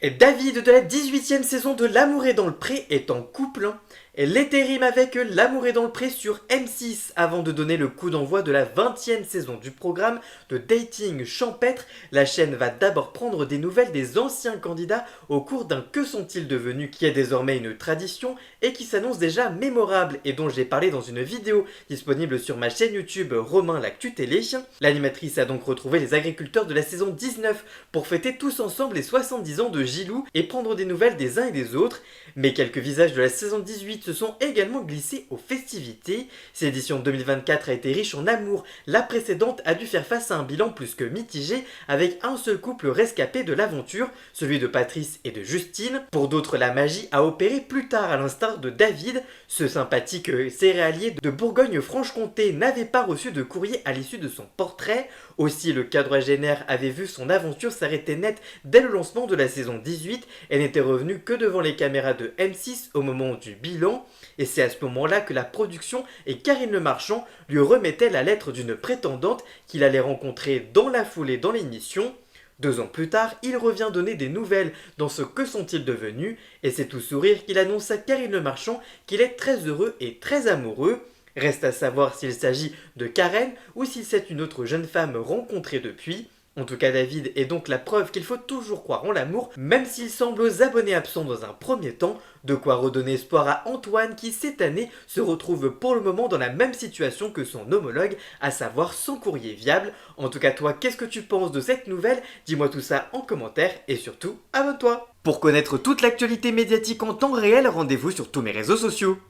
Et David de la 18e saison de L'amour est dans le pré est en couple. Elle était rime avec L'amour est dans le pré sur M6 avant de donner le coup d'envoi de la 20e saison du programme de dating champêtre. La chaîne va d'abord prendre des nouvelles des anciens candidats au cours d'un Que sont-ils devenus qui est désormais une tradition et qui s'annonce déjà mémorable et dont j'ai parlé dans une vidéo disponible sur ma chaîne YouTube Romain l'Actu Télé. L'animatrice a donc retrouvé les agriculteurs de la saison 19 pour fêter tous ensemble les 70 ans de Gilou et prendre des nouvelles des uns et des autres. Mais quelques visages de la saison 18 se sont également glissés aux festivités. Cette édition 2024 a été riche en amour. La précédente a dû faire face à un bilan plus que mitigé avec un seul couple rescapé de l'aventure, celui de Patrice et de Justine. Pour d'autres, la magie a opéré plus tard à l'instar de David. Ce sympathique céréalier de Bourgogne-Franche-Comté n'avait pas reçu de courrier à l'issue de son portrait. Aussi, le quadragénaire avait vu son aventure s'arrêter net dès le lancement de la saison 18 et n'était revenu que devant les caméras de M6 au moment du bilan. Et c'est à ce moment-là que la production et Karine Le Marchand lui remettaient la lettre d'une prétendante qu'il allait rencontrer dans la foulée dans l'émission. 2 ans plus tard, il revient donner des nouvelles dans ce Que sont-ils devenus et c'est tout sourire qu'il annonce à Karine Le Marchand qu'il est très heureux et très amoureux. Reste à savoir s'il s'agit de Karen ou si c'est une autre jeune femme rencontrée depuis. En tout cas, David est donc la preuve qu'il faut toujours croire en l'amour, même s'il semble aux abonnés absents dans un premier temps, de quoi redonner espoir à Antoine qui, cette année, se retrouve pour le moment dans la même situation que son homologue, à savoir sans courrier viable. En tout cas, toi, qu'est-ce que tu penses de cette nouvelle? Dis-moi tout ça en commentaire et surtout, abonne-toi! Pour connaître toute l'actualité médiatique en temps réel, rendez-vous sur tous mes réseaux sociaux.